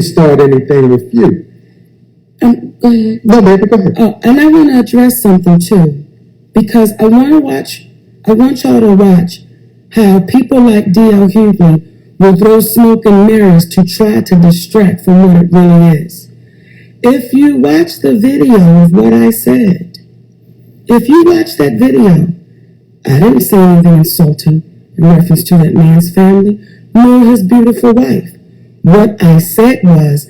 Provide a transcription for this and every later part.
start anything with you. Go ahead. No, baby, go ahead. Oh, and I want to address something too, because I want y'all to watch how people like D.L. Hughley will throw smoke and mirrors to try to distract from what it really is. If you watch the video of what I said, if you watch that video, I didn't say anything insulting in reference to that man's family, nor his beautiful wife. What I said is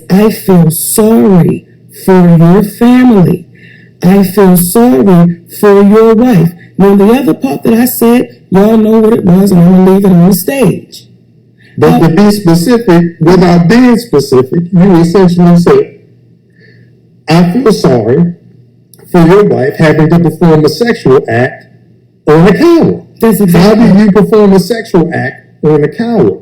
I feel sorry for your family. I feel sorry for your wife. Now, the other part that I said, y'all know what it was, and I'm going to leave it on the stage. But to be specific, without being specific, you essentially said, I feel sorry for your wife having to perform a sexual act on a coward. How do you perform a sexual act on a coward?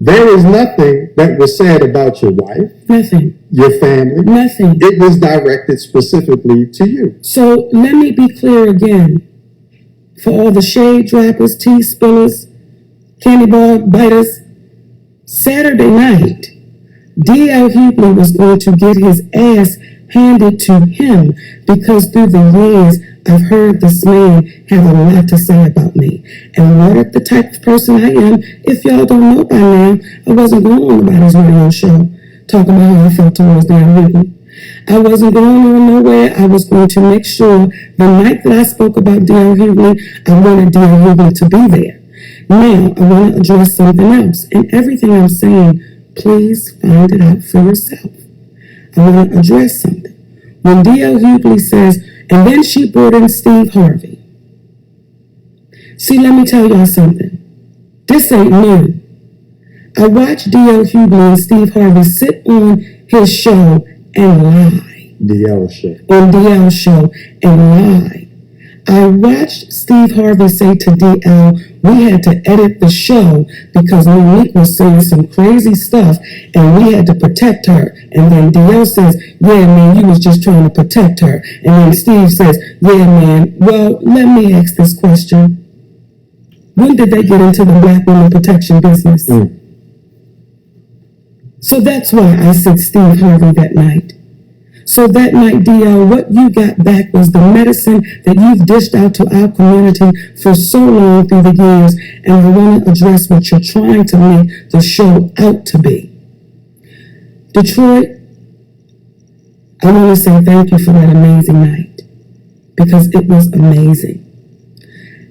There is nothing that was said about your wife. Nothing. Your family. Nothing. It was directed specifically to you. So let me be clear again. For all the shade droppers, tea spillers, candy bar biters, Saturday night, D.L. Hughley was going to get his ass handed to him because through the years, I've heard this man have a lot to say about me. And what the type of person I am, if y'all don't know by now, I wasn't going on nobody's radio show talking about how I felt towards D.L. Hughley. I wasn't going on nowhere. I was going to make sure the night that I spoke about D.L. Hughley, I wanted D.L. Hughley to be there. Now, I want to address something else. And everything I'm saying, please find it out for yourself. I want to address something. When D.L. Hughley says, and then she brought in Steve Harvey. See, let me tell y'all something. This ain't new. I watched D.L. Hughley and Steve Harvey sit on his show and lie. D.L. show. On D.L. show and lie. I watched Steve Harvey say to D.L., we had to edit the show because Monique was saying some crazy stuff and we had to protect her. And then D.L. says, yeah, man, you was just trying to protect her. And then Steve says, yeah, man, well, let me ask this question. When did they get into the black woman protection business? So that's why I said Steve Harvey that night. So that night, D.L., what you got back was the medicine that you've dished out to our community for so long through the years, and I want to address what you're trying to make the show out to be. Detroit, I want to say thank you for that amazing night, because it was amazing.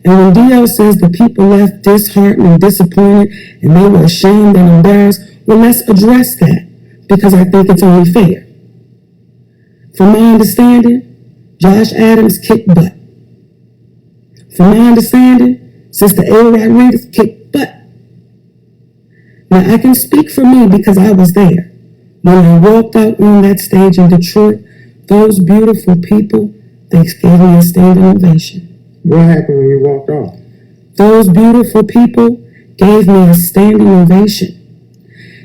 And when D.L. says the people left disheartened and disappointed, and they were ashamed and embarrassed, well, let's address that, because I think it's only fair. From my understanding, Josh Adams kicked butt. From my understanding, Sister A. Rodriguez kicked butt. Now, I can speak for me because I was there. When I walked out on that stage in Detroit, those beautiful people, they gave me a standing ovation. What happened when you walked off? Those beautiful people gave me a standing ovation.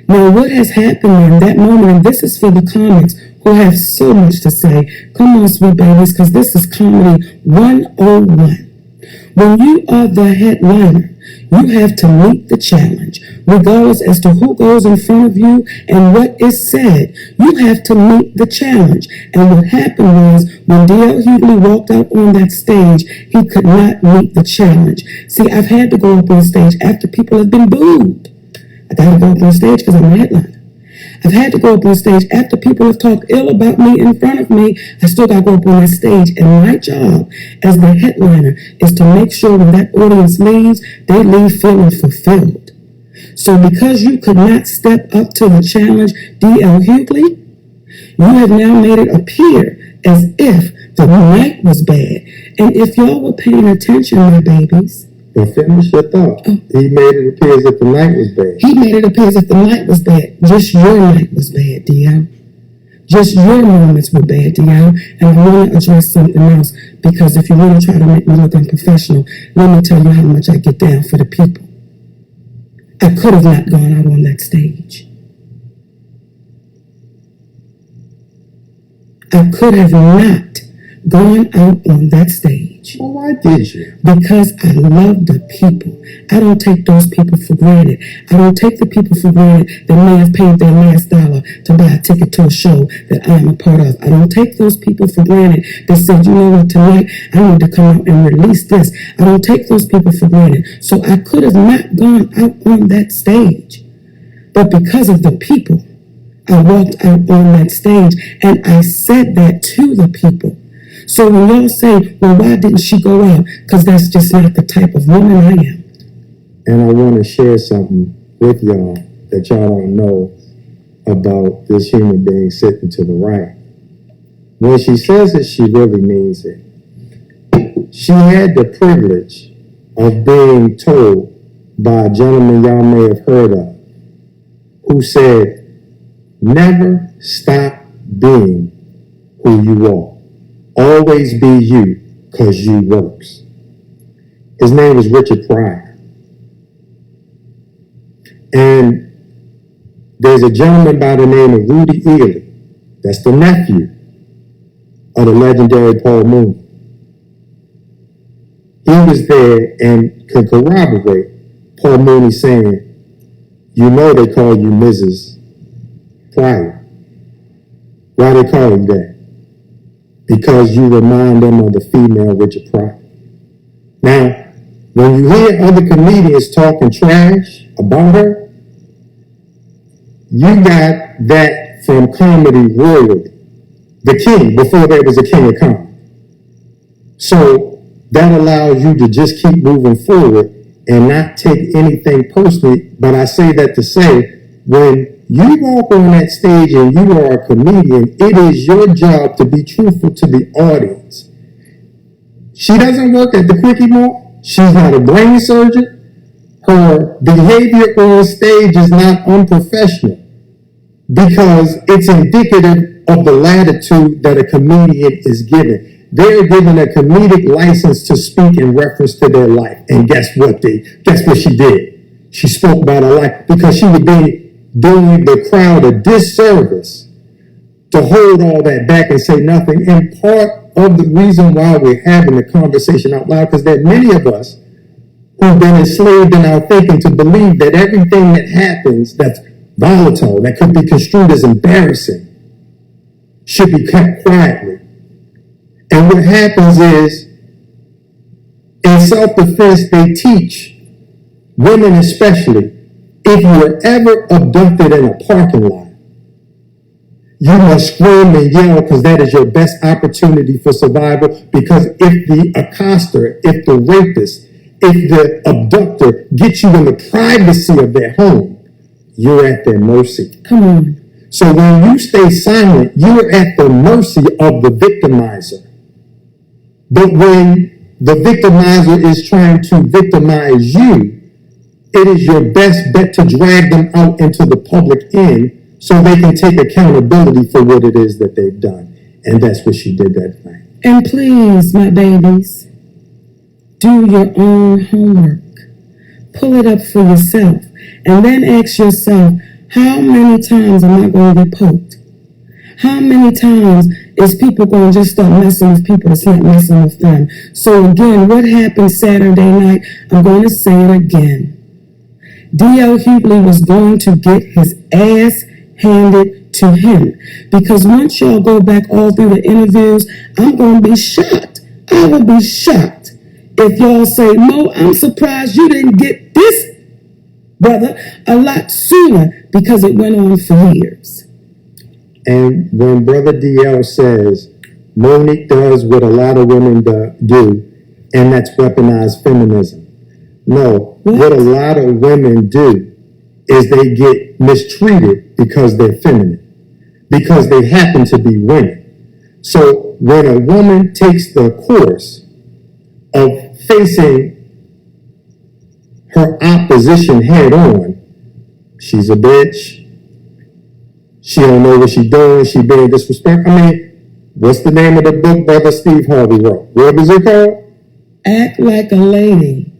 Now, what has happened in that moment, and this is for the comics who have so much to say. Come on, sweet babies, because this is Comedy 101. When you are the headliner, you have to meet the challenge, regardless as to who goes in front of you and what is said. You have to meet the challenge. And what happened was, when D.L. Hughley walked out on that stage, he could not meet the challenge. See, I've had to go up on stage after people have been booed. I got to go up on stage because I'm a headliner. I've had to go up on stage after people have talked ill about me in front of me. I still got to go up on that stage. And my job as the headliner is to make sure when that audience leaves, they leave feeling fulfilled. So because you could not step up to the challenge, D.L. Hughley, you have now made it appear as if the night was bad. And if y'all were paying attention, my babies, well, finish your thought. He made it appear as if the night was bad. He made it appear as if the night was bad. Just your night was bad, D.L. Just your moments were bad, D.L. And I want to address something else, because if you want to try to make me look unprofessional, let me tell you how much I get down for the people. I could have not gone out on that stage. I could have not gone out on that stage. Well, why did you? Because I love the people. I don't take those people for granted. I don't take the people for granted that may have paid their last dollar to buy a ticket to a show that I am a part of. I don't take those people for granted that said, you know what, tonight I need to come out and release this. I don't take those people for granted. So I could have not gone out on that stage. But because of the people, I walked out on that stage and I said that to the people. So when y'all say, well, why didn't she go out? Because that's just not the type of woman I am. And I want to share something with y'all that y'all don't know about this human being sitting to the right. When she says it, she really means it. She had the privilege of being told by a gentleman y'all may have heard of, who said, never stop being who you are. Always be you, because you works. His name was Richard Pryor. And there's a gentleman by the name of Rudy Hughley, that's the nephew of the legendary Paul Mooney. He was there and could corroborate Paul Mooney saying, you know they call you Mrs. Pryor. Why they call you that? Because you remind them of the female Richard Pryor. Now, when you hear other comedians talking trash about her, you got that from comedy royalty. The king, before there was a king of comedy. So that allows you to just keep moving forward and not take anything personally. But I say that to say, when you walk on that stage and you are a comedian, it is your job to be truthful to the audience. She doesn't work at the Quickie Mall. She's not a brain surgeon. Her behavior on stage is not unprofessional because it's indicative of the latitude that a comedian is given. They're given a comedic license to speak in reference to their life. And guess what she did? She spoke about her life because she would be doing the crowd a disservice to hold all that back and say nothing. And part of the reason why we're having the conversation out loud, because there are many of us who've been enslaved in our thinking to believe that everything that happens that's volatile, that could be construed as embarrassing, should be kept quietly. And what happens is, in self-defense, they teach women especially, if you're ever abducted in a parking lot, you must scream and yell because that is your best opportunity for survival. Because if the accoster, if the rapist, if the abductor gets you in the privacy of their home, you're at their mercy. Come on. So when you stay silent, you're at the mercy of the victimizer. But when the victimizer is trying to victimize you, it is your best bet to drag them out into the public end so they can take accountability for what it is that they've done. And that's what she did that night. And please, my babies, do your own homework. Pull it up for yourself. And then ask yourself, how many times am I going to be poked? How many times is people going to just start messing with people that's not messing with them? So again, what happened Saturday night? I'm going to say it again. D.L. Hughley was going to get his ass handed to him. Because once y'all go back all through the interviews, I'm going to be shocked. I will be shocked if y'all say, Mo, I'm surprised you didn't get this, brother, a lot sooner, because it went on for years. And when Brother DL says, Monique does what a lot of women do, and that's weaponized feminism. No, what a lot of women do is they get mistreated because they're feminine, because they happen to be women. So when a woman takes the course of facing her opposition head on, she's a bitch. She don't know what she's doing. She being disrespectful. I mean, what's the name of the book Brother Steve Harvey wrote? What was it called? Act like a lady,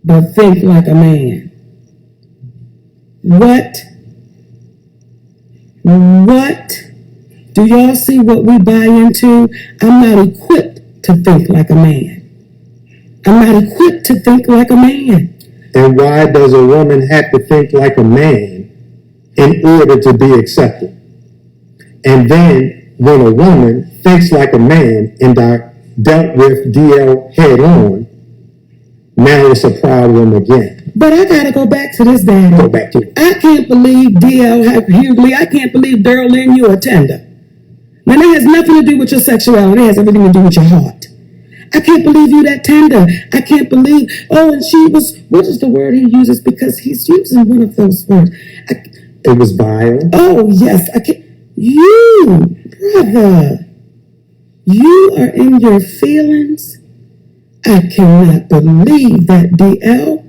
but think like a man. What? Do y'all see what we buy into? I'm not equipped to think like a man. I'm not equipped to think like a man. And why does a woman have to think like a man in order to be accepted? And then when a woman thinks like a man and dealt with DL head on, now it's a problem again. But I gotta go back to this, Daddy. Go back to it. I can't believe DL Hughley. I can't believe Daryl Lynn, you're a tender. Now that has nothing to do with your sexuality. It has everything to do with your heart. I can't believe you that tender. I can't believe, and she was, what is the word he uses? Because he's using one of those words. It was vile. Oh, yes. I can't. You, brother, you are in your feelings. I cannot believe that, DL.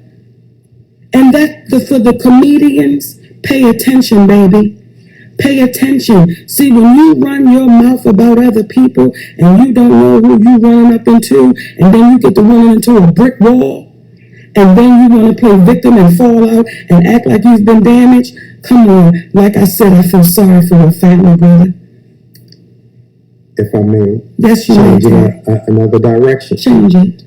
And that for the comedians, pay attention, baby. Pay attention. See, when you run your mouth about other people and you don't know who you running up into, and then you get to running into a brick wall, and then you want to play victim and fall out and act like you've been damaged, come on. Like I said, I feel sorry for your family, brother. If I may, Yes, you may. change it another direction. Change it.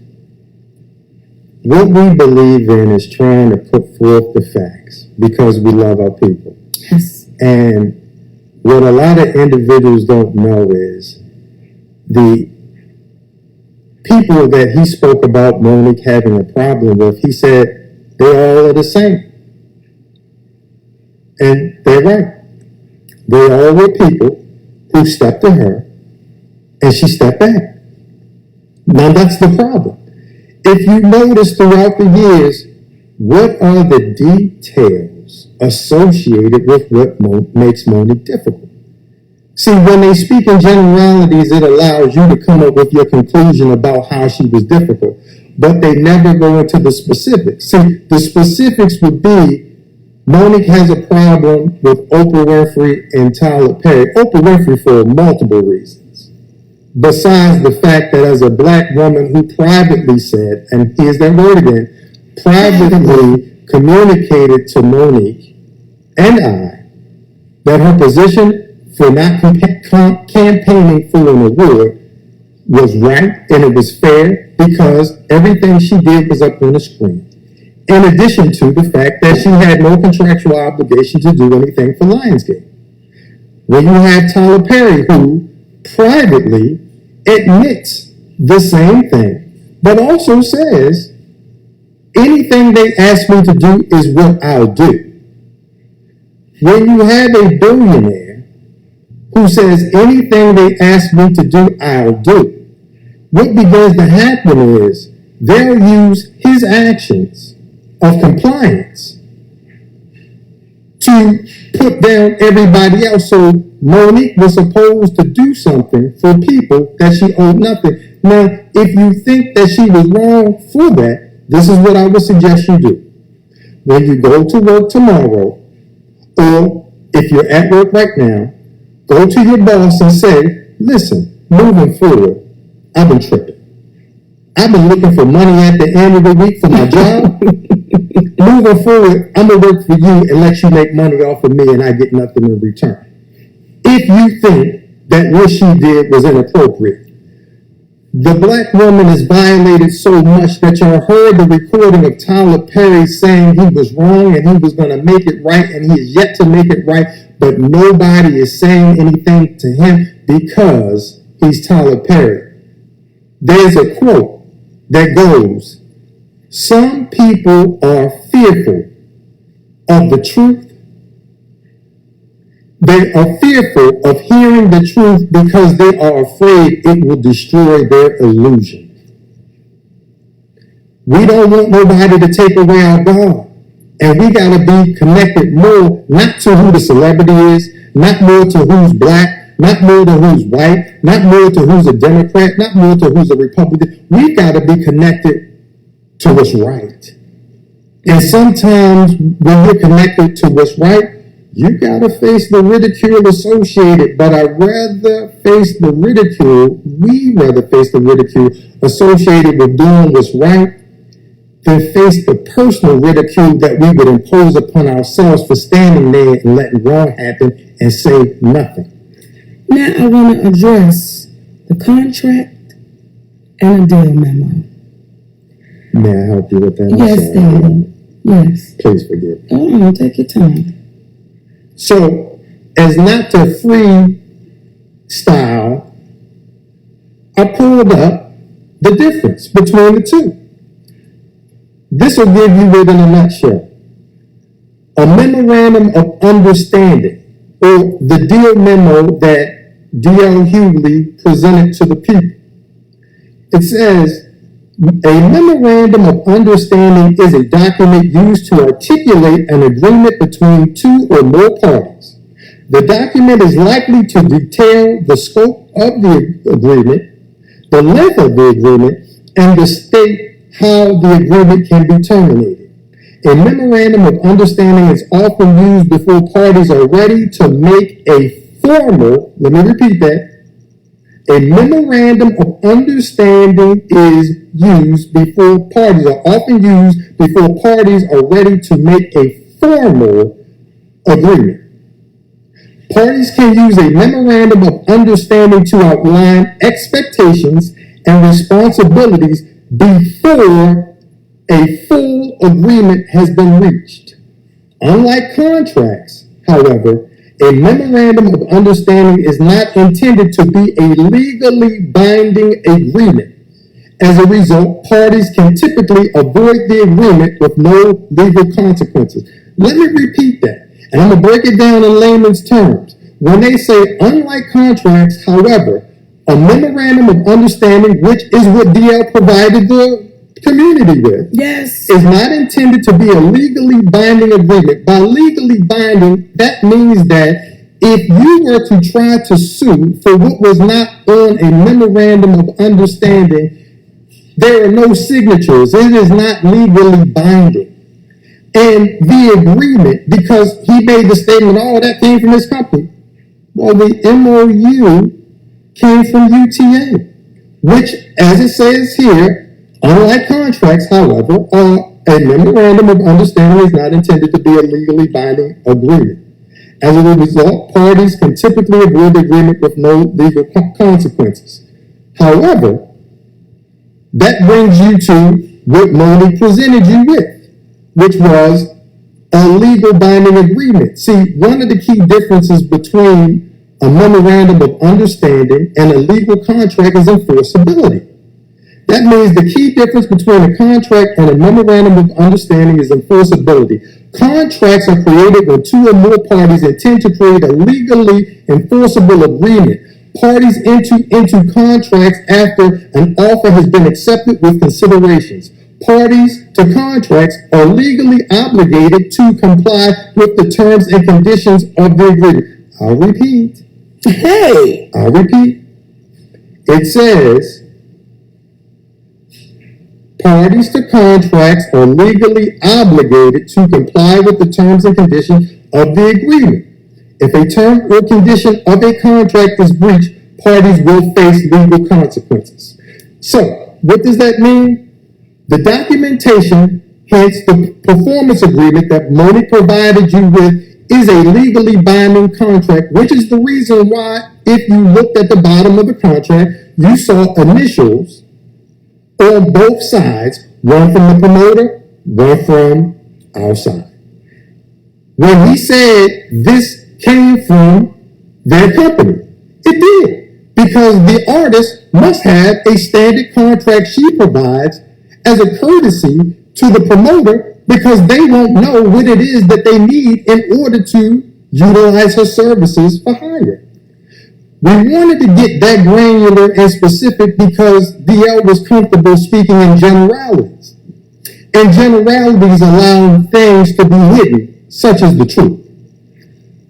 What we believe in is trying to put forth the facts because we love our people. Yes. And what a lot of individuals don't know is the people that he spoke about Monique having a problem with, he said they all are the same. And they're right. They all were people who stepped to her and she stepped back. Now that's the problem. If you notice throughout the years, what are the details associated with what makes Monique difficult? See, when they speak in generalities, it allows you to come up with your conclusion about how she was difficult, but they never go into the specifics. See, the specifics would be Monique has a problem with Oprah Winfrey and Tyler Perry. Oprah Winfrey for multiple reasons. Besides the fact that as a black woman who privately said, and here's that word again, privately communicated to Monique and I that her position for not campaigning for an award was right and it was fair because everything she did was up on the screen. In addition to the fact that she had no contractual obligation to do anything for Lionsgate. When you have Tyler Perry, who privately admits the same thing, but also says, anything they ask me to do is what I'll do. When you have a billionaire who says, anything they ask me to do, I'll do, what begins to happen is they'll use his actions of compliance to put down everybody else. So Monique was supposed to do something for people that she owed nothing. Now, if you think that she was wrong for that, this is what I would suggest you do. When you go to work tomorrow, or if you're at work right now, go to your boss and say, listen, moving forward, I've been tripping. I've been looking for money at the end of the week for my job. Moving forward, I'm going to work for you and let you make money off of me and I get nothing in return. If you think that what she did was inappropriate, the black woman is violated so much that y'all heard the recording of Tyler Perry saying he was wrong and he was going to make it right and he is yet to make it right, but nobody is saying anything to him because he's Tyler Perry. There's a quote that goes, some people are fearful of the truth. They are fearful of hearing the truth because they are afraid it will destroy their illusion. We don't want nobody to take away our God. And we got to be connected more, not to who the celebrity is, not more to who's black, not more to who's white, not more to who's a Democrat, not more to who's a Republican. We've got to be connected to what's right. And sometimes when you're connected to what's right, you got to face the ridicule associated, but we rather face the ridicule associated with doing what's right than face the personal ridicule that we would impose upon ourselves for standing there and letting wrong happen and say nothing. Now I want to address the contract and a deal memo. May I help you with that? Yes, Daddy. Yes. Please forgive me. Hold on, take your time. So, as not to freestyle, I pulled up the difference between the two. This will give you it in a nutshell. A memorandum of understanding, or the deal memo that D.L. Hughley presented to the people. It says, a memorandum of understanding is a document used to articulate an agreement between two or more parties. The document is likely to detail the scope of the agreement, the length of the agreement, and to state how the agreement can be terminated. A memorandum of understanding is often used before parties are ready to make a formal, let me repeat that, a memorandum of understanding is used before parties are often used before parties are ready to make a formal agreement. Parties can use a memorandum of understanding to outline expectations and responsibilities before a full agreement has been reached. Unlike contracts, however, a memorandum of understanding is not intended to be a legally binding agreement. As a result, parties can typically avoid the agreement with no legal consequences. Let me repeat that, and I'm going to break it down in layman's terms. When they say, unlike contracts, however, a memorandum of understanding, which is what DL provided the community with, Yes. is not intended to be a legally binding agreement. By legally binding, that means that if you were to try to sue for what was not on a memorandum of understanding, there are no signatures. It is not legally binding. And the agreement, because he made the statement, oh, that came from his company. Well, the MOU came from UTA, which, as it says here, unlike contracts, however, a memorandum of understanding is not intended to be a legally binding agreement. As a result, parties can typically avoid the agreement with no legal consequences. However, that brings you to what Monique presented you with, which was a legal binding agreement. See, one of the key differences between a memorandum of understanding and a legal contract is enforceability. That means the key difference between a contract and a memorandum of understanding is enforceability. Contracts are created when two or more parties intend to create a legally enforceable agreement. Parties enter into contracts after an offer has been accepted with considerations. Parties to contracts are legally obligated to comply with the terms and conditions of the agreement. I'll repeat. I'll repeat. It says, parties to contracts are legally obligated to comply with the terms and conditions of the agreement. If a term or condition of a contract is breached, parties will face legal consequences. So, what does that mean? The documentation, hence the performance agreement that Monique provided you with, is a legally binding contract, which is the reason why, if you looked at the bottom of the contract, you saw initials on both sides, one from the promoter, one from our side. When he said this came from their company, it did, because the artist must have a standard contract she provides as a courtesy to the promoter, because they won't know what it is that they need in order to utilize her services for hire. We wanted to get that granular and specific because DL was comfortable speaking in generalities. And generalities allow things to be hidden, such as the truth.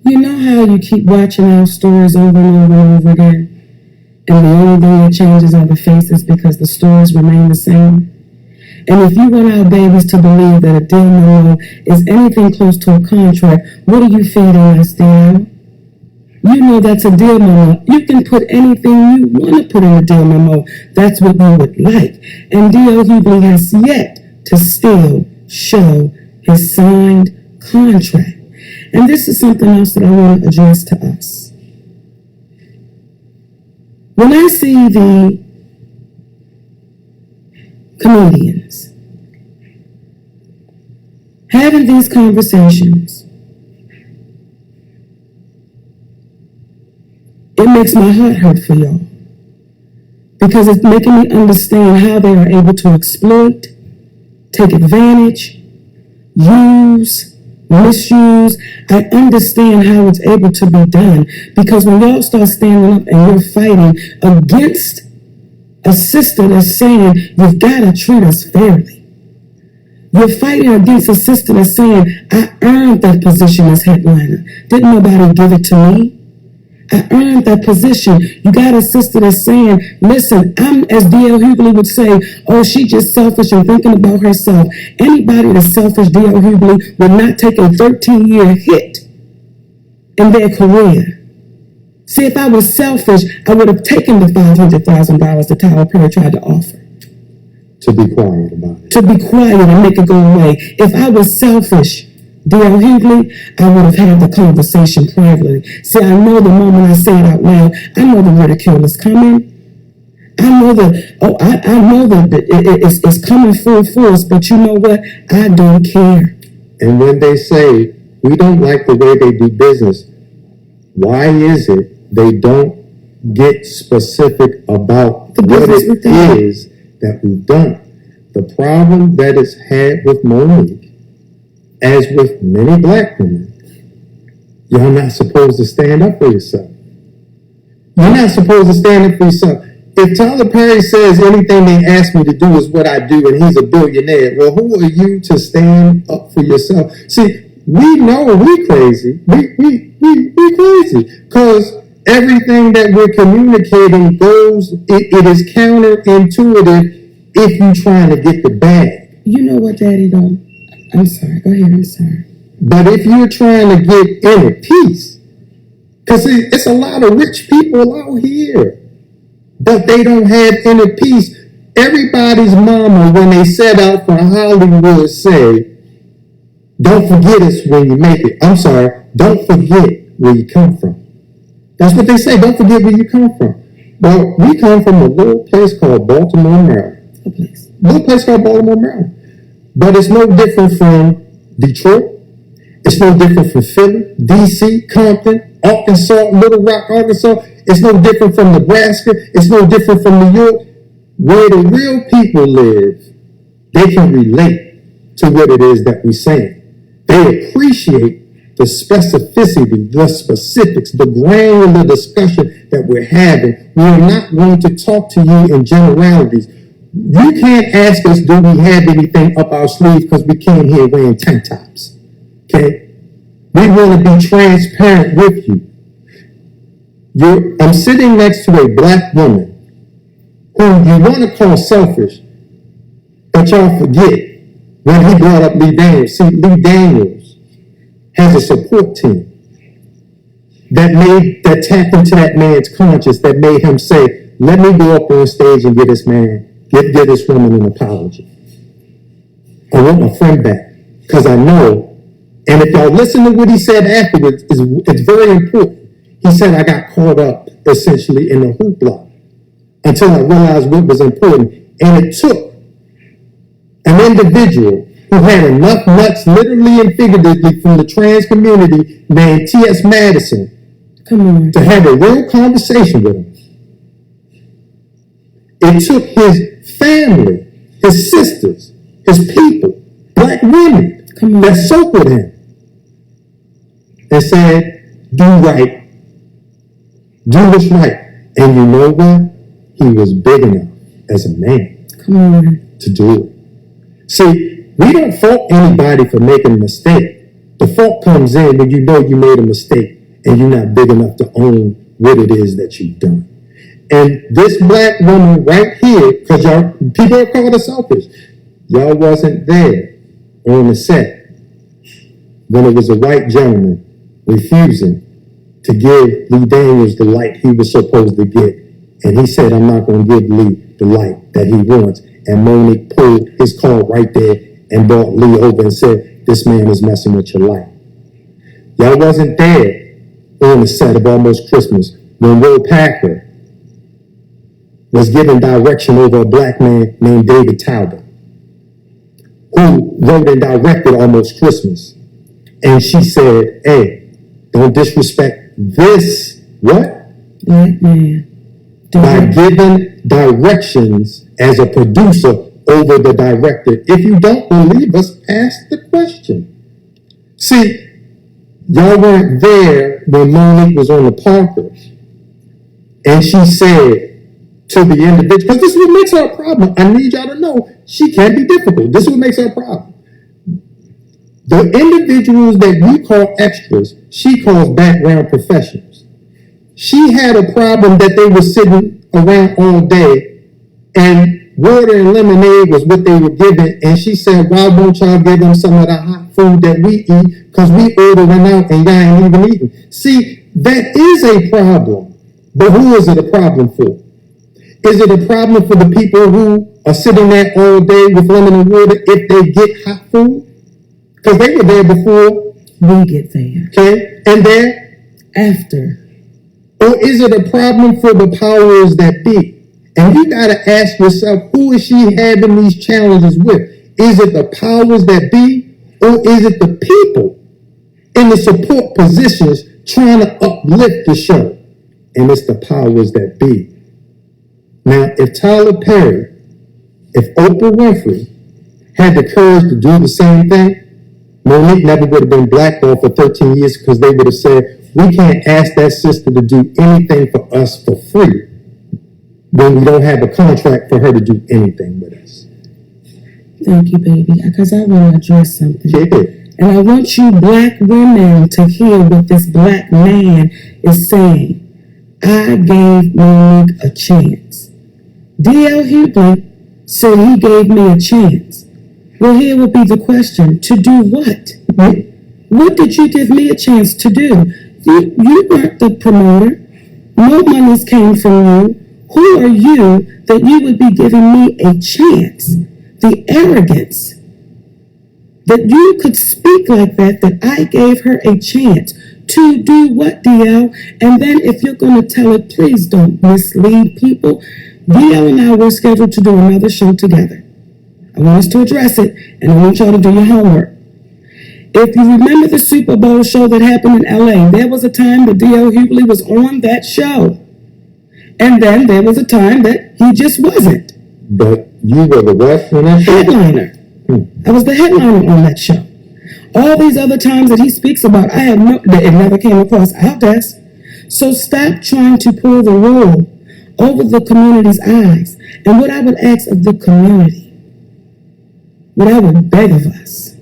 You know how you keep watching our stories over and over and over again, and the only thing that changes are the faces because the stories remain the same? And if you want our babies to believe that a deal memo is anything close to a contract, what are you feeding us, DL? You know that's a deal memo. You can put anything you want to put in a deal memo. That's what you would like. And D.L. Hughley has yet to still show his signed contract. And this is something else that I want to address to us. When I see the comedians. Having these conversations, it makes my heart hurt for y'all. Because it's making me understand how they are able to exploit, take advantage, use, misuse. I understand how it's able to be done. Because when y'all start standing up and you're fighting against a sister that's saying, you've got to treat us fairly. You're fighting against a sister that's saying, I earned that position as headliner. Didn't nobody give it to me? I earned that position. You got a sister that's saying, listen, I'm, as D.L. Hughley would say, oh, she just selfish and thinking about herself. Anybody that's selfish, D.L. Hughley, would not take a 13-year hit in their career. See, if I was selfish, I would have taken the $500,000 that Tyler Perry tried to offer. To be quiet about it. To be quiet and make it go away. If I was selfish, D.L. Hughley, I would have had the conversation privately. See, I know the moment I say it out loud, I know the ridicule is coming. I know that, I know that it's coming full force, but you know what? I don't care. And when they say, we don't like the way they do business, why is it they don't get specific about what it is that we've done? The problem that is had with Monique, as with many black women, you're not supposed to stand up for yourself. You're not supposed to stand up for yourself. If Tyler Perry says anything they ask me to do is what I do and he's a billionaire, well, who are you to stand up for yourself? See, we know we crazy. We crazy. Because everything that we're communicating goes, it is counterintuitive if you're trying to get the bag. You know what, Daddy, though? I'm sorry. Go ahead. I'm sorry. But if you're trying to get inner peace, because it's a lot of rich people out here, but they don't have inner peace. Everybody's mama, when they set out for Hollywood, say, don't forget us when you make it. I'm sorry, don't forget where you come from. That's what they say, don't forget where you come from. Well, we come from a little place called Baltimore, Maryland. Little place called Baltimore, Maryland. But it's no different from Detroit. It's no different from Philly, D.C., Compton, Arkansas, Little Rock, Arkansas. It's no different from Nebraska. It's no different from New York. Where the real people live, they can relate to what it is that we're saying. They appreciate the specificity, the specifics, the granular discussion that we're having. We're not going to talk to you in generalities. You can't ask us, do we have anything up our sleeve, because we came here wearing tank tops. Okay? We want to be transparent with you. I'm sitting next to a black woman who you want to call selfish, but y'all forget when he brought up Lee Daniels. See, Lee Daniels has a support team that tapped into that man's conscience, that made him say, let me go up on stage and give this woman an apology. I want my friend back, because I know. And if y'all listen to what he said afterwards, it's very important. He said, I got caught up, essentially, in the hoopla until I realized what was important. And it took an individual who had enough nuts, literally and figuratively, from the trans community named T.S. Madison to have a real conversation with him. It took his family, his sisters, his people, black women that circled him and said, do right. Do what's right. And you know what? He was big enough as a man to do it. See, we don't fault anybody for making a mistake. The fault comes in when you know you made a mistake and you're not big enough to own what it is that you've done. And this black woman right here, because people are called us selfish, y'all wasn't there on the set when it was a white gentleman refusing to give Lee Daniels the light he was supposed to get. And he said, I'm not going to give Lee the light that he wants. And Monique pulled his car right there and brought Lee over and said, this man is messing with your life. Y'all wasn't there on the set of Almost Christmas when Will Packer was given direction over a black man named David Talbot, who wrote and directed Almost Christmas. And she said, hey, don't disrespect this, what? Black man. By giving directions as a producer over the director. If you don't believe us, ask the question. See, y'all weren't there when Monique was on the Parkers. And she said to the individual, because this is what makes her a problem. I need y'all to know she can be difficult. This is what makes her a problem. The individuals that we call extras, she calls background professionals. She had a problem that they were sitting around all day and water and lemonade was what they were given. And she said, why won't y'all give them some of the hot food that we eat? Because we ordering out and y'all ain't even eating. See, that is a problem. But who is it a problem for? Is it a problem for the people who are sitting there all day with lemon and water if they get hot food? Because they were there before we get there. Okay? And then after. Or is it a problem for the powers that be? And you got to ask yourself, who is she having these challenges with? Is it the powers that be? Or is it the people in the support positions trying to uplift the show? And it's the powers that be. Now, if Tyler Perry, if Oprah Winfrey had the courage to do the same thing, Monique never would have been blackballed for 13 years because they would have said, we can't ask that sister to do anything for us for free when we don't have a contract for her to do anything with us. Thank you, baby, because I want to address something. Yeah. And I want you black women to hear what this black man is saying. I gave Monique a chance. D.L. Hughley said he gave me a chance. Well, here would be the question. To do what? What did you give me a chance to do? You weren't the promoter. No monies came from you. Who are you that you would be giving me a chance? The arrogance that you could speak like that I gave her a chance. To do what, DL? And then if you're going to tell it, please don't mislead people. DL and I were scheduled to do another show together. I want us to address it, and I want y'all to do your homework. If you remember the Super Bowl show that happened in LA, there was a time that D.L. Hughley was on that show. And then there was a time that he just wasn't. But you were the what on that show? Headliner. I was the headliner on that show. All these other times that he speaks about, it never came across our desk. So stop trying to pull the wool over the community's eyes. And what I would ask of the community, what I would beg of us,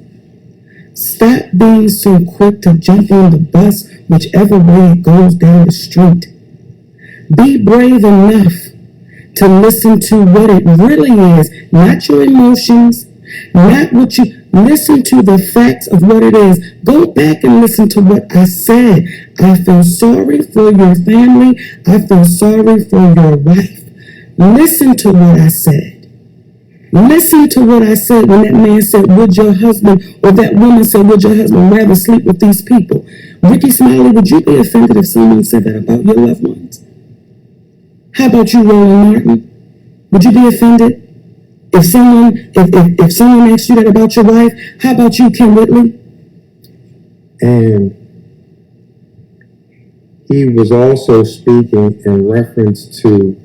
stop being so quick to jump on the bus whichever way it goes down the street. Be brave enough to listen to what it really is, not your emotions, not what you... Listen to the facts of what it is. Go back and listen to what I said. I feel sorry for your family. I feel sorry for your wife. Listen to what I said. Listen to what I said when that man said, would your husband, or that woman said, would your husband rather sleep with these people? Ricky Smiley, would you be offended if someone said that about your loved ones? How about you, Roland Martin? Would you be offended? If someone asked you that about your wife, how about you, Kim Whitley? And he was also speaking in reference to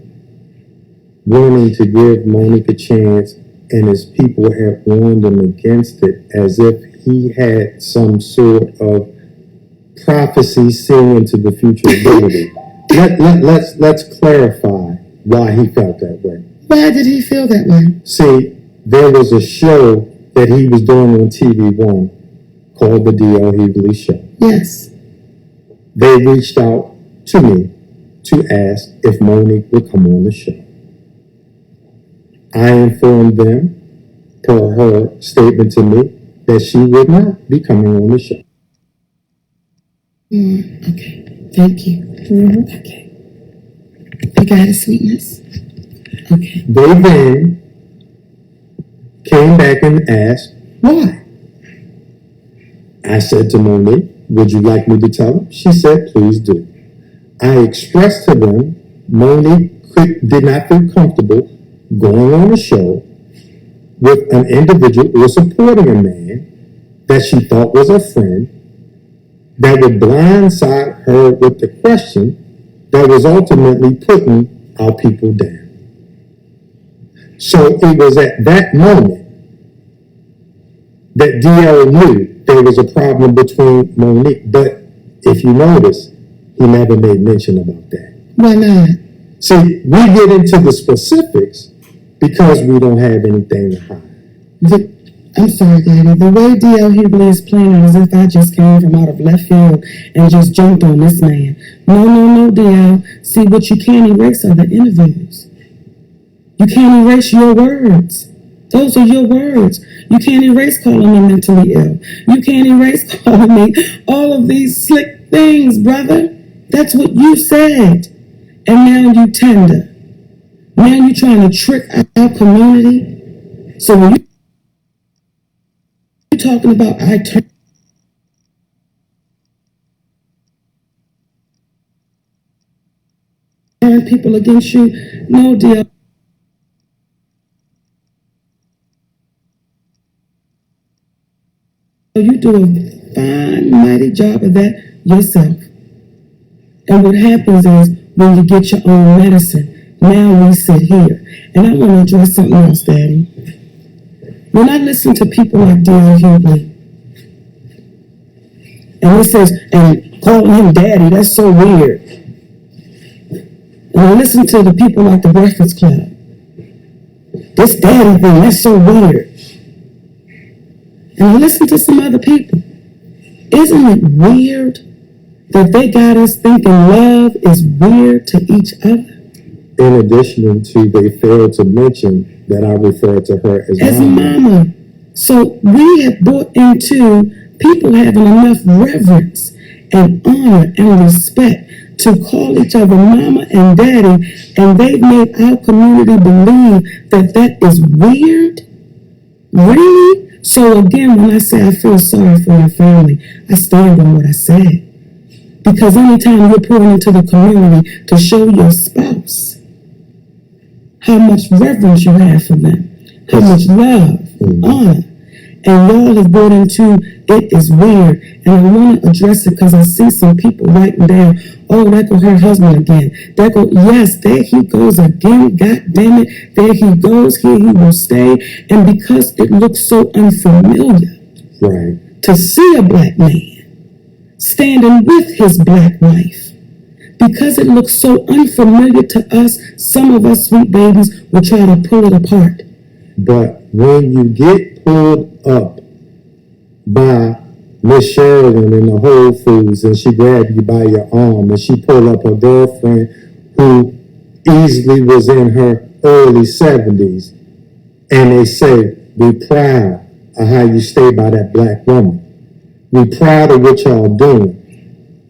wanting to give Monique a chance, and his people had warned him against it, as if he had some sort of prophecy seeing into the future ability. Let's clarify why he felt that way. Why did he feel that way? See, there was a show that he was doing on TV One called the D.L. Hughley Show. Yes. They reached out to me to ask if Monique would come on the show. I informed them, per her statement to me, that she would not be coming on the show. Okay. Thank you. Okay. You got it, sweetness? Okay. They then came back and asked, why? I said to Monique, would you like me to tell them? She said, please do. I expressed to them, Monique did not feel comfortable going on a show with an individual or supporting a man that she thought was a friend that would blindside her with the question that was ultimately putting our people down. So it was at that moment that DL knew there was a problem between Monique, but if you notice, he never made mention about that. Why not? See, we get into the specifics because we don't have anything to hide. I'm sorry, Daddy. The way D.L. Hughley is playing it as if I just came from out of left field and just jumped on this man. No, D.L. See, what you can't erase are the interviews. You can't erase your words. Those are your words. You can't erase calling me mentally ill. You can't erase calling me all of these slick things, brother. That's what you said. And now you tender. Now you're trying to trick our community. So when you're talking about I turn people against you, no, dear. You do a fine, mighty job of that yourself. And what happens is when you get your own medicine, now we sit here. And I want to address something else, Daddy. When I listen to people like D.L. Hughley, and he says, and calling him daddy, that's so weird. And I listen to the people like the Breakfast Club. This daddy thing, that's so weird. And I listen to some other people. Isn't it weird that they got us thinking love is weird to each other? In addition to, they failed to mention that I referred to her as mama. So we have brought into people having enough reverence and honor and respect to call each other mama and daddy, and they've made our community believe that that is weird? Really? So again, when I say I feel sorry for your family, I stand on what I said. Because anytime you're pouring into the community to show your spouse how much reverence you have for them, how much love, honor, and y'all have brought into it is weird. And I want to address it because I see some people writing down, oh, that go her husband again. That go, yes, there he goes again. God damn it. There he goes. Here he will stay. And because it looks so unfamiliar, right, to see a black man standing with his black wife, because it looks so unfamiliar to us, some of us sweet babies will try to pull it apart. But when you get pulled up by Miss Sherwin in the Whole Foods and she grabbed you by your arm and she pulled up her girlfriend who easily was in her early 70s, and they say, we proud of how you stay by that black woman. We proud of what y'all doing.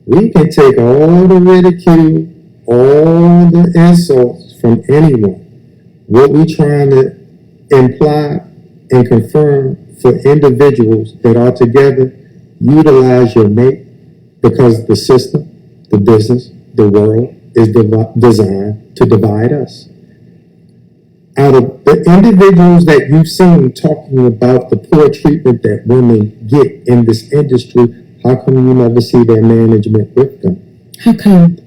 We can take all the ridicule, all the insults from anyone. What we trying to imply and confirm for individuals that are together, utilize your mate, because the system, the business, the world is designed to divide us. Out of the individuals that you've seen talking about the poor treatment that women get in this industry, how come you never see their management with them? How come?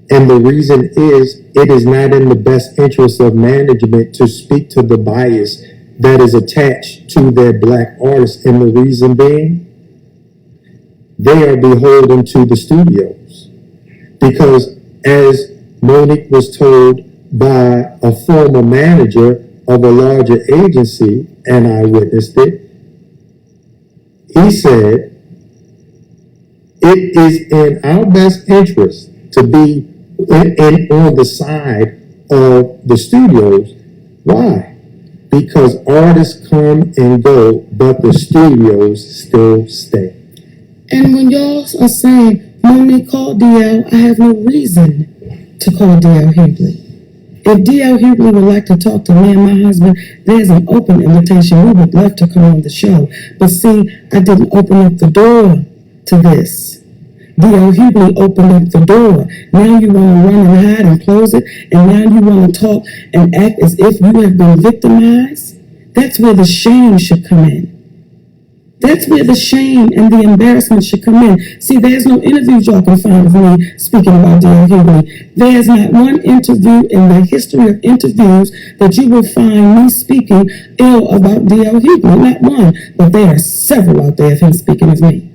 And the reason is, it is not in the best interest of management to speak to the bias that is attached to their black artists. And the reason being, they are beholden to the studios. Because as Monique was told by a former manager of a larger agency, and I witnessed it, he said, it is in our best interest to be on the side of the studios. Why? Because artists come and go, but the studios still stay. And when y'all are saying, Monique called DL, I have no reason to call DL Hughley. If D.L. Hughley would like to talk to me and my husband, there's an open invitation. We would love to come on the show. But see, I didn't open up the door to this. D.L. Hughley opened up the door. Now you want to run and hide and and close it, and now you want to talk and act as if you have been victimized? That's where the shame should come in. That's where the shame and the embarrassment should come in. See, there's no interviews y'all can find of me speaking about D.L. Hughley. There's not one interview in the history of interviews that you will find me speaking ill about D.L. Hughley. Not one, but there are several out there of him speaking of me.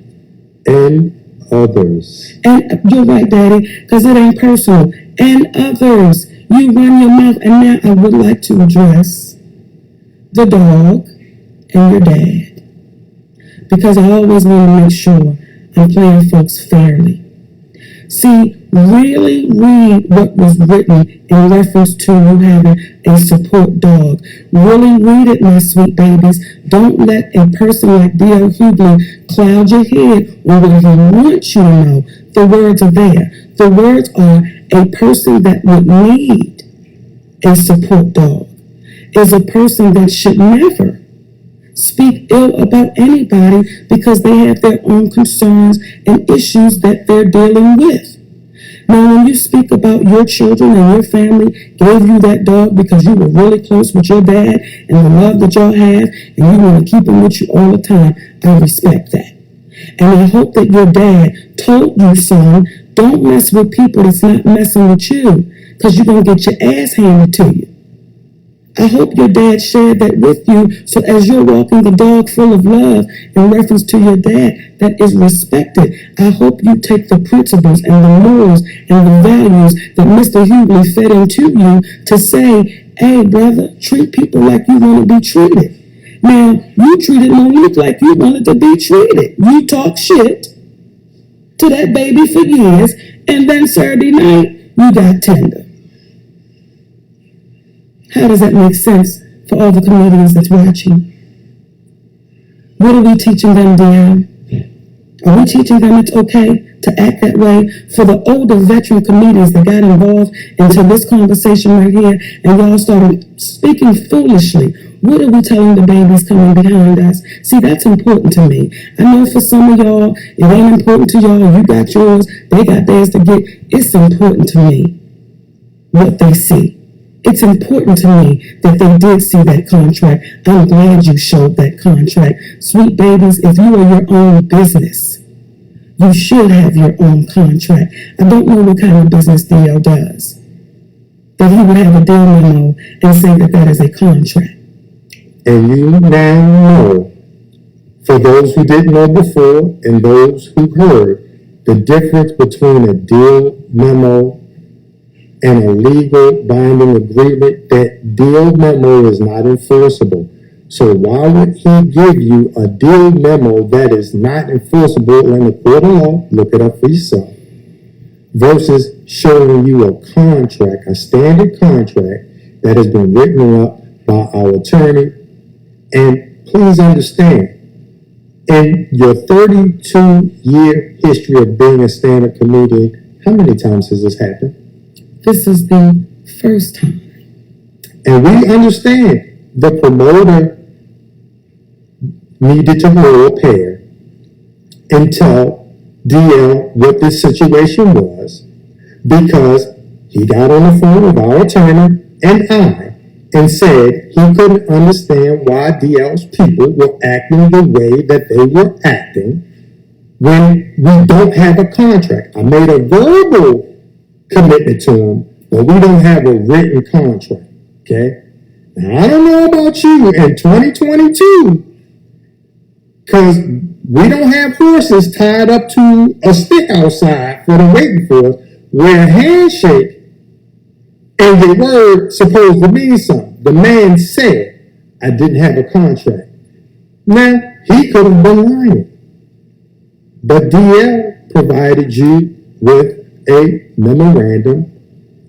And others. And you're right, Daddy, because it ain't personal. And others. You run your mouth. And now I would like to address the dog and your dad. Because I always want to make sure I'm playing folks fairly. See, really read what was written in reference to you having a support dog. Really read it, my sweet babies. Don't let a person like D.L. Hughley cloud your head on what he wants you to know. The words are there. The words are a person that would need a support dog is a person that should never speak ill about anybody because they have their own concerns and issues that they're dealing with. Now, when you speak about your children and your family gave you that dog because you were really close with your dad and the love that y'all have and you want to keep him with you all the time, I respect that. And I hope that your dad told you, son, don't mess with people that's not messing with you because you're going to get your ass handed to you. I hope your dad shared that with you, so as you're walking the dog full of love in reference to your dad that is respected, I hope you take the principles and the morals and the values that Mr. Hughley fed into you to say, hey, brother, treat people like you want to be treated. Now, you treated Monique like you wanted to be treated. You talk shit to that baby for years, and then Saturday night, you got tender. How does that make sense for all the comedians that's watching? What are we teaching them, Deanne? Are we teaching them it's okay to act that way? For the older veteran comedians that got involved into this conversation right here and y'all started speaking foolishly, what are we telling the babies coming behind us? See, that's important to me. I know for some of y'all, it ain't important to y'all. You got yours, they got theirs to get. It's important to me what they see. It's important to me that they did see that contract. I'm glad you showed that contract. Sweet babies, if you are your own business, you should have your own contract. I don't know what kind of business DL does, that he would have a deal memo and say that that is a contract. And you now know, for those who didn't know before and those who heard, the difference between a deal memo and a legal binding agreement. That deal memo is not enforceable. So why would he give you a deal memo that is not enforceable in the court of law? Look it up for yourself. Versus showing you a contract, a standard contract that has been written up by our attorney. And please understand, in your 32-year history of being a stand-up comedian, how many times has this happened? This is the first time. And we understand the promoter needed to hold a pair and tell DL what this situation was, because he got on the phone with our attorney and I and said he couldn't understand why DL's people were acting the way that they were acting when we don't have a contract. I made a verbal commitment to him, but we don't have a written contract, okay? Now, I don't know about you in 2022, because we don't have horses tied up to a stick outside for them waiting for us, where a handshake and the word supposed to mean something. The man said, I didn't have a contract. Now, he could have been lying, but DL provided you with a memorandum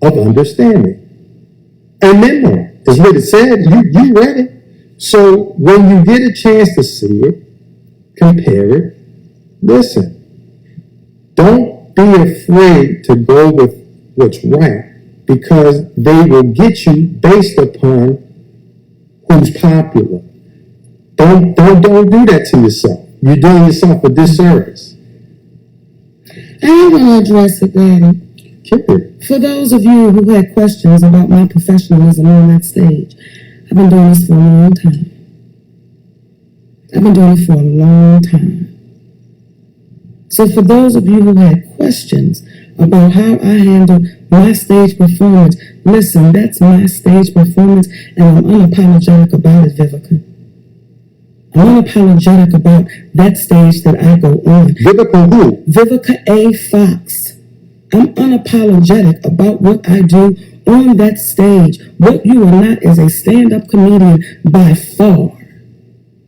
of understanding. A memo is what it said. You read it. So when you get a chance to see it, compare it, listen. Don't be afraid to go with what's right, because they will get you based upon who's popular. Don't do that to yourself. You're doing yourself a disservice. I want to address it, Daddy. Period. For those of you who had questions about my professionalism on that stage, I've been doing this for a long time. I've been doing it for a long time. So for those of you who had questions about how I handle my stage performance, listen, that's my stage performance, and I'm unapologetic about it, Vivica. I'm unapologetic about that stage that I go on. Vivica who? Vivica A. Fox. I'm unapologetic about what I do on that stage. What you are not is a stand-up comedian by far.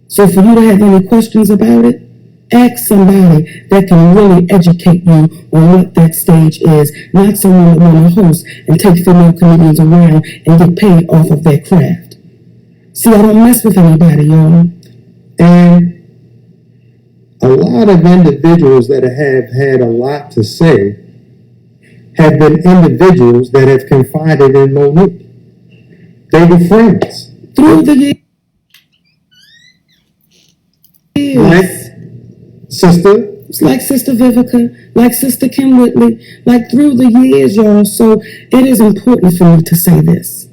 So for you to have any questions about it, ask somebody that can really educate you on what that stage is, not someone that want to host and take female comedians around and get paid off of their craft. See, I don't mess with anybody, y'all. And a lot of individuals that have had a lot to say have been individuals that have confided in Monique. They were friends. Through the years. Like Sister. It's like Sister Vivica, like Sister Kim Whitley, like through the years, y'all. So it is important for me to say this.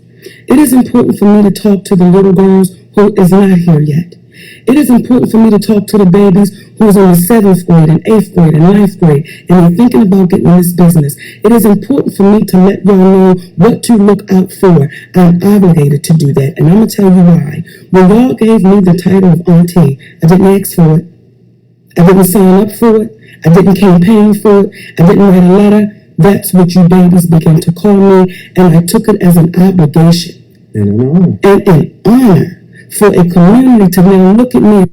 It is important for me to talk to the little girls who is not here yet. It is important for me to talk to the babies who's in the 7th grade and 8th grade and 9th grade and are thinking about getting in this business. It is important for me to let y'all know what to look out for. I'm obligated to do that, and I'm going to tell you why. When y'all gave me the title of auntie, I didn't ask for it. I didn't sign up for it. I didn't campaign for it. I didn't write a letter. That's what you babies began to call me, and I took it as an obligation And an honor. and an honor for a community to now look at me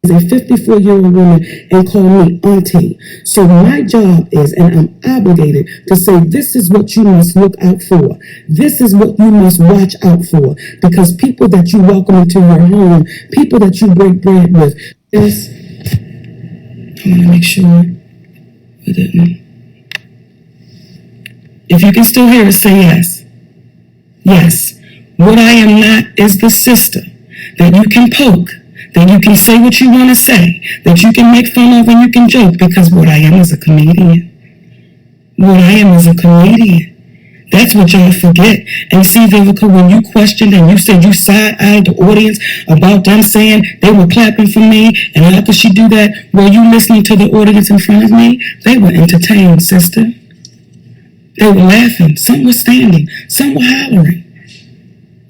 as a 54-year-old woman and call me auntie. So my job is, and I'm obligated to say, this is what you must look out for. This is what you must watch out for. Because people that you welcome into your home, people that you break bread with, yes, I want to make sure we didn't. If you can still hear us, say yes. Yes. What I am not is the sister that you can poke, that you can say what you want to say, that you can make fun of and you can joke, because what I am is a comedian. What I am is a comedian. That's what y'all forget. And see, Vivica, when you questioned and you said you side-eyed the audience about them saying they were clapping for me, and how could she do that? Were you listening to the audience in front of me? They were entertained, sister. They were laughing. Some were standing. Some were hollering.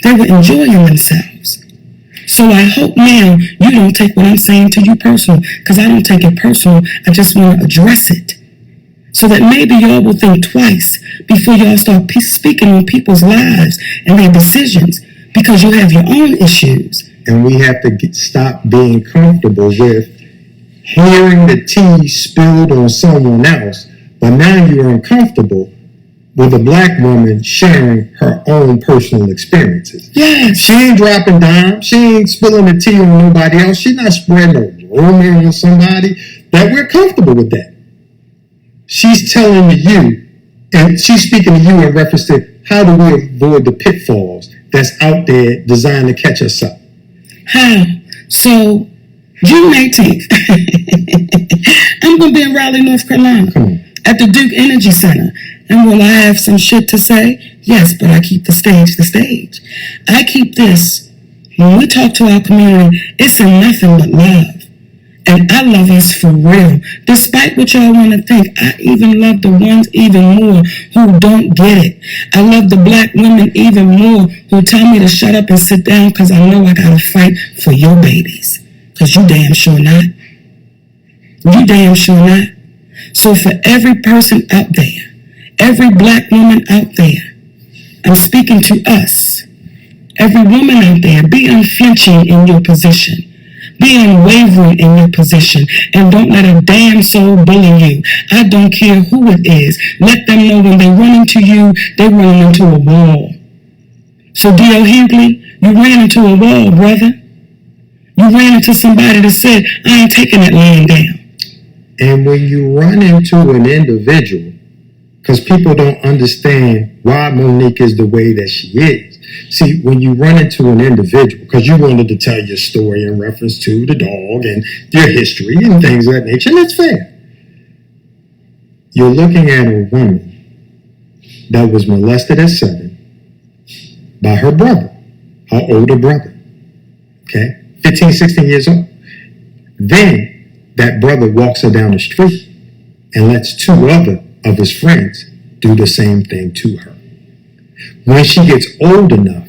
They were enjoying themselves. So I hope now you don't take what I'm saying to you personal, because I don't take it personal. I just want to address it. So that maybe y'all will think twice before y'all start speaking on people's lives and their decisions, because you have your own issues. And we have to stop being comfortable with hearing the tea spilled on someone else, but now you're uncomfortable with a black woman sharing her own personal experiences. Yes. She ain't dropping dimes. She ain't spilling the tea on nobody else. She's not spreading a rumor on somebody. That we're comfortable with that. She's telling you, and she's speaking to you in reference to how do we avoid the pitfalls that's out there designed to catch us up. How? So, June 18th, I'm going to be in Raleigh, North Carolina, at the Duke Energy Center. And will I have some shit to say? Yes, but I keep the stage the stage. I keep this, when we talk to our community, it's in nothing but love. And I love us for real. Despite what y'all want to think, I even love the ones even more who don't get it. I love the black women even more who tell me to shut up and sit down because I know I got to fight for your babies. Because you damn sure not. You damn sure not. So for every person out there, every black woman out there, I'm speaking to us. Every woman out there, be unflinching in your position. Be unwavering in your position, and don't let a damn soul bully you. I don't care who it is. Let them know when they run into you, they run into a wall. So D.L. Hughley, you ran into a wall, brother. You ran into somebody that said, I ain't taking that laying down. And when you run into an individual, because people don't understand why Monique is the way that she is. See, when you run into an individual, because you wanted to tell your story in reference to the dog and your history and things of that nature, and that's fair. You're looking at a woman that was molested at 7 by her brother, her older brother, okay? 15, 16 years old. Then that brother walks her down the street and lets 2 other of his friends do the same thing to her. When she gets old enough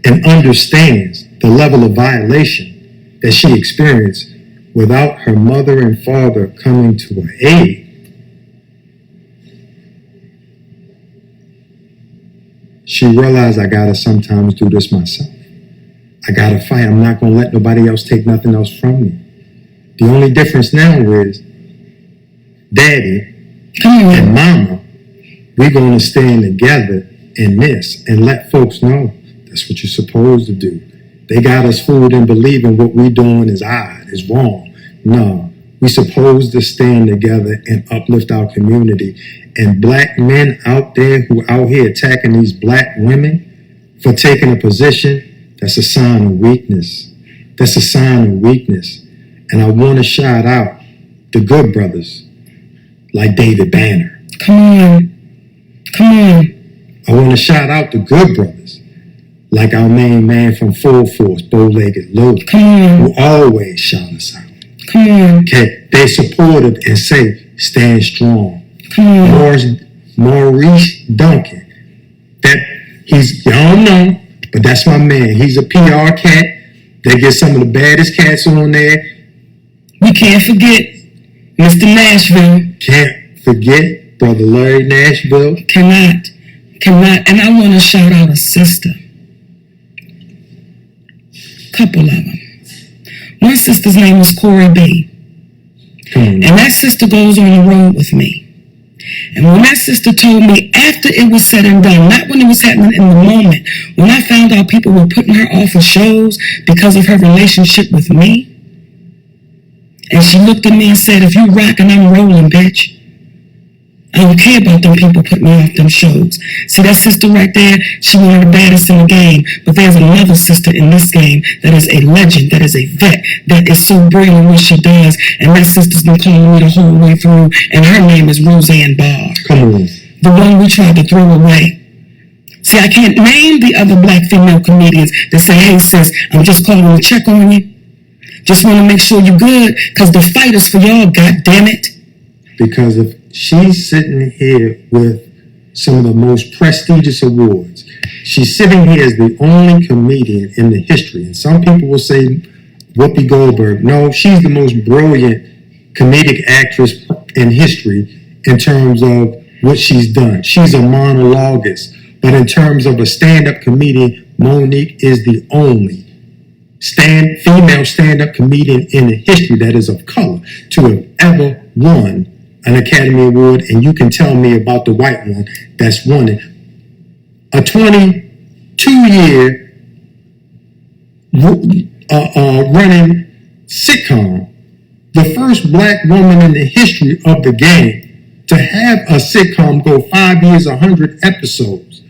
and understands the level of violation that she experienced without her mother and father coming to her aid, she realized, I gotta sometimes do this myself. I gotta fight. I'm not gonna let nobody else take nothing else from me. The only difference now is Daddy and Mama, we're gonna stand together in this and let folks know that's what you're supposed to do. They got us fooled in believing what we're doing is odd, is wrong. No, we're supposed to stand together and uplift our community. And black men out there who out here attacking these black women for taking a position, that's a sign of weakness. That's a sign of weakness. And I want to shout out the good brothers like David Banner. Come on. I want to shout out the good brothers like our main man from Full Force, Bow-Legged Lou, who always shout us out. Come on. Okay, they supportive and say, stand strong. Come on. Maurice Duncan, that he's, y'all know, but that's my man. He's a PR cat. They get some of the baddest cats on there. We can't forget Mr. Nashville. Can't forget Brother Larry Nashville. Cannot. And I want to shout out a sister. Couple of them. One sister's name is Corey B. And that sister goes on the road with me. And when that sister told me after it was said and done, not when it was happening in the moment, when I found out people were putting her off of shows because of her relationship with me, and she looked at me and said, if you rockin', I'm rolling, bitch. I don't care about them people putting me off them shows. See that sister right there? She one of the baddest in the game. But there's another sister in this game that is a legend, that is a vet, that is so brilliant in what she does. And that sister's been calling me the whole way through. And her name is Roseanne Barr. Come on. The one we tried to throw away. See, I can't name the other black female comedians that say, hey sis, I'm just calling to check on you. Just want to make sure you're good, because the fight is for y'all, goddammit. Because if she's sitting here with some of the most prestigious awards, she's sitting here as the only comedian in the history. And some people will say Whoopi Goldberg. No, she's the most brilliant comedic actress in history in terms of what she's done. She's a monologuist. But in terms of a stand-up comedian, Monique is the only female stand-up comedian in the history that is of color to have ever won an Academy Award. And you can tell me about the white one that's won it. A 22-year running sitcom, the first black woman in the history of the game to have a sitcom go 5 years, 100 episodes.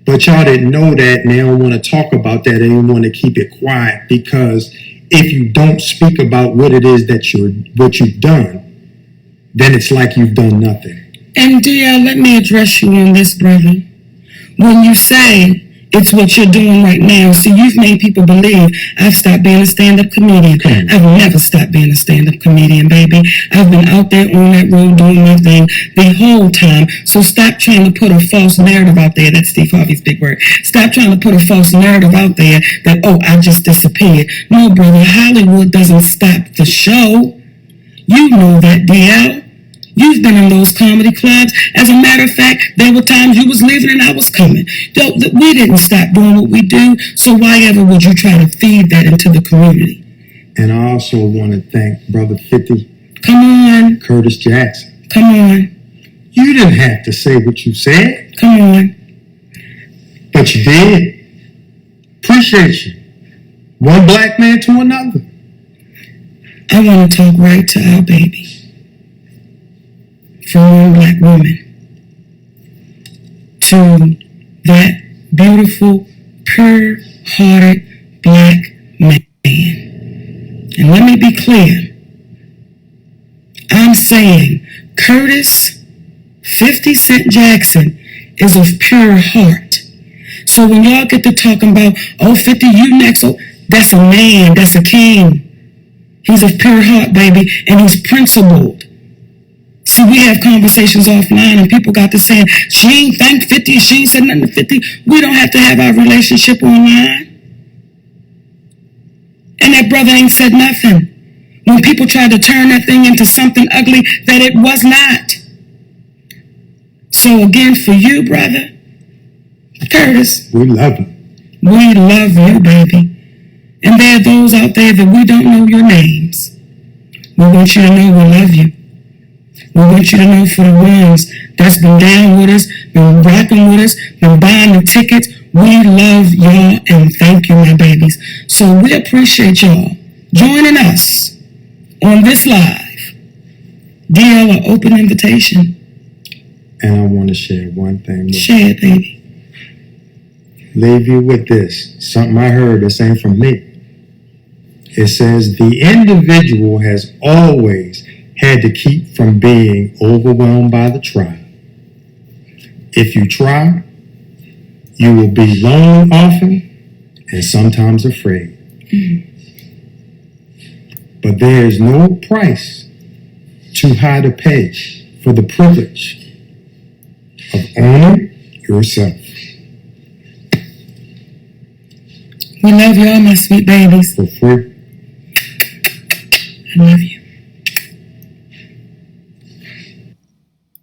But y'all didn't know that, and they don't want to talk about that. They want to keep it quiet, because if you don't speak about what it is that what you've done, then it's like you've done nothing. And DL, let me address you on this, brother. When you say it's what you're doing right now, see, you've made people believe I've stopped being a stand-up comedian. I've never stopped being a stand-up comedian, baby. I've been out there on that road doing my thing the whole time. So stop trying to put a false narrative out there. That's Steve Harvey's big word. Stop trying to put a false narrative out there that, oh, I just disappeared. No, brother, Hollywood doesn't stop the show. You know that, DL. You've been in those comedy clubs. As a matter of fact, there were times you was leaving and I was coming. We didn't stop doing what we do, so why ever would you try to feed that into the community? And I also want to thank Brother 50. Come on. Curtis Jackson. Come on. You didn't have to say what you said. Come on. But you did. Appreciate you. One black man to another. I want to talk right to our baby. From one black woman to that beautiful pure-hearted black man. And let me be clear. I'm saying Curtis 50 Cent Jackson is of pure heart. So when y'all get to talking about, oh, 50, you next, oh, that's a man, that's a king. He's of pure heart, baby, and he's principled. See, we have conversations offline and people got to saying, she ain't thanked 50, she ain't said nothing to 50. We don't have to have our relationship online. And that brother ain't said nothing. When people tried to turn that thing into something ugly that it was not. So again, for you, brother, Curtis, We love you. we love you, baby. And there are those out there that we don't know your names. We want you to know we love you. We want you to know for the ones that's been down with us, been rocking with us, been buying the tickets, we love y'all and thank you, my babies. So we appreciate y'all joining us on this live. DL, an open invitation. And I want to share one thing with you. Share it, baby. Leave you with this. Something I heard, this ain't from me. It says the individual has always had to keep from being overwhelmed by the tribe. If you try, you will be lonely often and sometimes afraid. But there is no price too high to pay for the privilege of owning yourself. We love y'all, my sweet babies. For free.